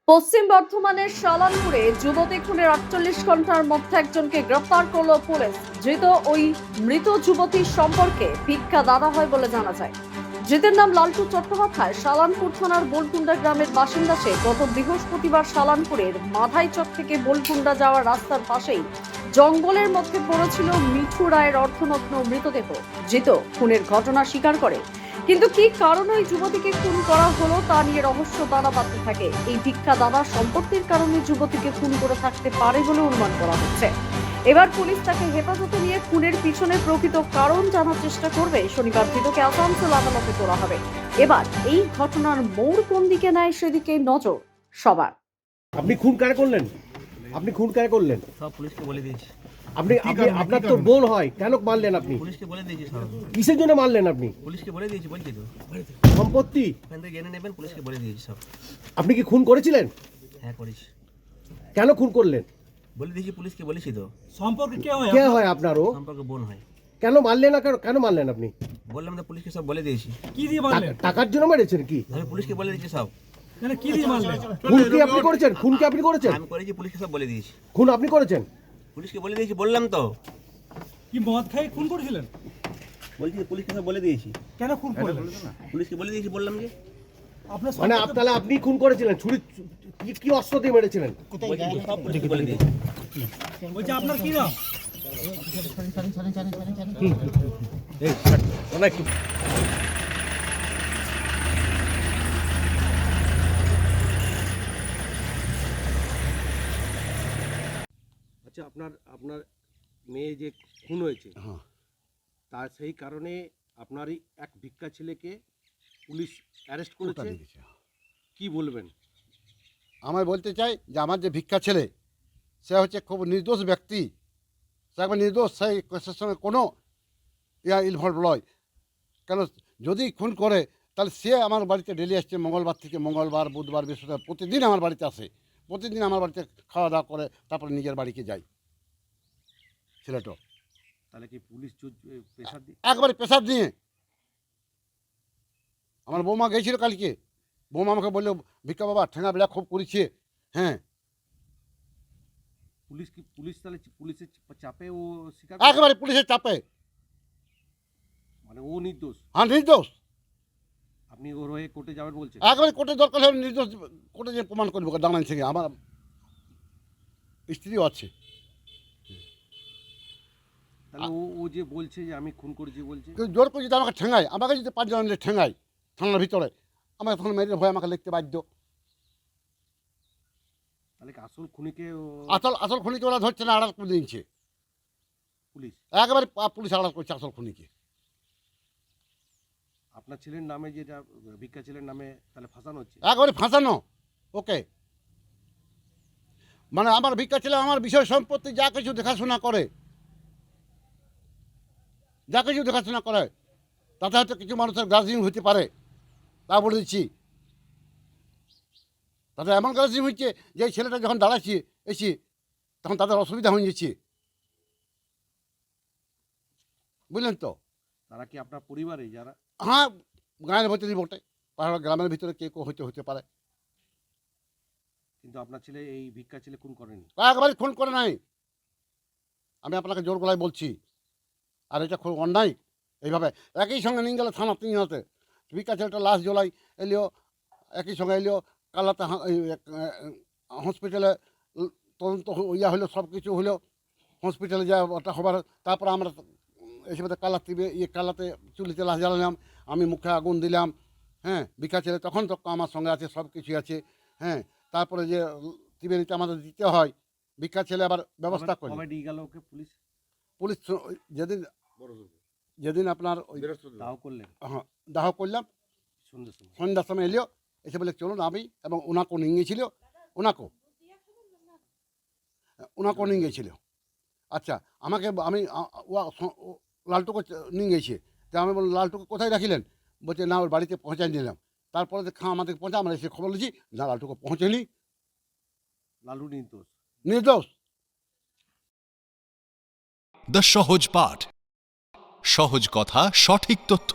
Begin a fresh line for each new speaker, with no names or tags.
পশ্চিম বর্ধমানের শালানপুরে যুবতী খুনের ৪৮ ঘন্টার মধ্যে একজনকে গ্রেফতার করল পুলিশ। ধৃত ওই মৃত যুবতীর সম্পর্কে ভিক্ষা দাদা হয় বলে জানা যায়। ধৃতের নাম লালটু চট্টোপাধ্যায়। শালানপুর থানার বোলকুন্ডা গ্রামের বাসিন্দা সে। গত বৃহস্পতিবার শালানপুরের মাধাইচক থেকে বোলকুন্ডা যাওয়ার রাস্তার পাশেই জঙ্গলের মধ্যে পড়েছিল মিঠু রায়ের অর্ধনগ্ন মৃতদেহ। ধৃত খুনের ঘটনা স্বীকার করে, কিন্তু কি কারণে ওই যুবতীকে খুন করা হলো তা নিয়ে রহস্য দানা বাঁধতে থাকে। এই ভিক্ষা দাদা সম্পত্তির কারণে যুবতীকে খুন করে থাকতে পারে বলে অনুমান করা হচ্ছে। এবার পুলিশ তাকে হেফাজতে নিয়ে খুনের পিছনে প্রকৃত কারণ জানার চেষ্টা করবে। শনিবার ধৃতকে আসানসোল আদালতে তোলা হবে। এবার এই ঘটনার মোড় কোন দিকে নেয় সেদিকে নজর সবার।
আপনি খুন কারে করলেন? আপনি খুন কারে করলেন?
সব পুলিশকে বলে দিয়েছি।
আপনি আপনার তো বোন হয়, কেন মারলেন আপনি?
পুলিশকে বলে দিয়েছি সব।
কিসের জন্য মারলেন আপনি?
পুলিশকে বলে দিয়েছি, বলছি তো।
সম্পত্তি
এখান থেকে জেনে নেবেন, পুলিশকে বলে দিয়েছি সব।
আপনি কি খুন করেছিলেন?
হ্যাঁ করেছি।
কেন খুন করলেন?
বলে দিয়েছি, পুলিশকে বলেছি তো।
সম্পর্কে
কে হয় আপনারও?
সম্পর্কে বোন হয়।
কেন মারলেন না? কেন মারলেন আপনি?
বললাম তো, পুলিশকে সব বলে দিয়েছি।
কি দিয়ে মারলেন?
টাকার জন্য মেরেছেন কি?
আমি পুলিশকে বলে দিয়েছি সব।
মানে কি দিয়ে মারলেন?
খুন কি আপনি করেছেন? খুন কি আপনি করেছেন?
আমি করেছি, পুলিশকে সব বলে দিয়েছি।
খুন আপনি করেছেন?
পুলিশকে বলে দিয়েছি, বললাম তো।
কি মদ খাই খুন করেছিলেন?
বলছি যে পুলিশকে সব বলে দিয়েছি।
কেন খুন করলেন?
পুলিশকে বলে দিয়েছি, বললাম যে।
আপনার
মানে তাহলে আপনি খুন করেছিলেন? ছুরি কি অস্ত্র দিয়ে মেরেছিলেন?
বলছি তো, সব পুলিশকে বলে দিয়েছি।
বলছি আপনার কি নাম?
আচ্ছা, আপনার মেয়ে যে খুন হয়েছে, তার সেই কারণে আপনারই এক ভিক্ষা ছেলেকে পুলিশ অ্যারেস্ট করেছে। কি বলবেন?
আমি বলতে চাই যে আমার যে ভিক্ষা ছেলে, সে হচ্ছে খুব নির্দোষ ব্যক্তি। সে একবার নির্দোষ, সেই কেসের সঙ্গে কোনো ইনভলভ নয়। কেন যদি খুন করে তাহলে সে আমার বাড়িতে ডেলি আসছে, মঙ্গলবার থেকে মঙ্গলবার, বুধবার, বৃহস্পতিবার প্রতিদিন আমার বাড়িতে আসে। প্রতিদিন আমার বাড়িতে খাওয়া দাওয়া করে, তারপরে নিজের বাড়িতে যাই। ছেলেটা
তাহলে কি পুলিশ প্রেশার দিয়ে?
একবারে প্রেশার দিয়ে। আমার বৌমা গেছিল কালকে, বৌমা আমাকে বললো ভিক্ষা বাবা ঠেঙা বেড়া খুব করেছে। হ্যাঁ,
পুলিশ তাহলে পুলিশের চাপে ও স্বীকার
একেবারে পুলিশের চাপে।
মানে ও নির্দোষ?
হ্যাঁ, নির্দোষ।
আপনি ওর হয়ে কোর্টে যাবেন বলছেন?
একবারে কোর্টে দরকার হলে নির্দোষ কোর্টে যে প্রমাণ করবো দাঁড়ান থেকে। আমার স্ত্রীও আছে।
তাহলে ও যে বলছে যে আমি খুন করেছি বলছে।
কিন্তু জোর করে যদি আমাকে ঠেঙায়, আমাকে যদি 5 জন মিলে ঠেঙায় থানার ভিতরে, আমাকে তখন মেয়েদের ভয় আমাকে লিখতে বাধ্য।
তাহলে কি আসল খুনিকে
আসল খুনিকে ওরা ধরছে না, আড়াল করে দিচ্ছে
পুলিশ?
একেবারে পুলিশ আড়াল করছে আসল খুনিকে।
আপনার ছেলের নামে যেটা ভিক্ষা ছেলের নামে তাহলে ফাঁসানো হচ্ছে?
একেবারে ফাঁসানো ওকে। মানে আমার ভিক্ষা ছেলে আমার বিষয় সম্পত্তি যা কিছু দেখাশোনা করে, যা কিছু দেখাশোনা করে, তাতে হয়তো কিছু মানুষের গ্রাজিং হতে পারে, তা বলে দিচ্ছি। তাতে এমন গ্রাজিং হচ্ছে যে এই ছেলেটা যখন দাঁড়াচ্ছি এসি, তখন তাদের অসুবিধা হয়ে যাচ্ছে, বুঝলেন তো?
তারা কি আপনার পরিবারে যারা?
হ্যাঁ, গায়ের ভিতরেই বটে, পাহাড় গ্রামের ভিতরে কে হতে পারে।
কিন্তু আপনার ছেলে এই ভিক্ষা ছেলে খুন করেনি?
একবারে খুন করে নাই, আমি আপনাকে জোর গলায় বলছি। আর এটা খুব অন্যায়। এইভাবে একই সঙ্গে নিয়ে গেলে থানা 3 হাতে ভিক্ষা ছেলেটা লাশ জ্বলাই এলিও, একই সঙ্গে এলিও কালাতে হসপিটালে তদন্ত ইয়া হলো, সব কিছু হলো, হসপিটালে যা ওটা হবার। তারপরে আমরা এসে কালাতে কালাতে চুলিতে লাশ জ্বালালাম, আমি মুখে আগুন দিলাম। হ্যাঁ, ভিক্ষা ছেলে তখন তো আমার সঙ্গে আছে, সব কিছু আছে। হ্যাঁ, তারপরে যে ত্রিবেণীতে আমাদের দিতে হয়, ভিক্ষা ছেলে আবার ব্যবস্থা করি।
কবে দিয়ে গেল ওকে পুলিশ?
পুলিশ যেদিন আপনার ওই
দাও করলেন?
হ্যাঁ, দাহ করলাম,
সন্ধ্যের সময়
সন্ধ্যার সময় এলিও, এসে বলে চলুন, আমি এবং ওনাকেও নিয়ে গিয়েছিল। ওনাকেও নিয়ে গিয়েছিল। আচ্ছা, আমাকে আমি লালটুকে নিয়ে গিয়েছি। তা আমি বললাম লালটুকে কোথায় রাখিলেন? বলছে না, ওর বাড়িতে পৌঁছাই নিলাম। তারপরে আমাদেরকে পৌঁছা, আমরা এসে খবর দিচ্ছি না, লালটুকে পৌঁছেনি,
লালু নির্দোষ।
নির্দোষ।
দ্য সহজ পাঠ, সহজ কথা, সঠিক তথ্য।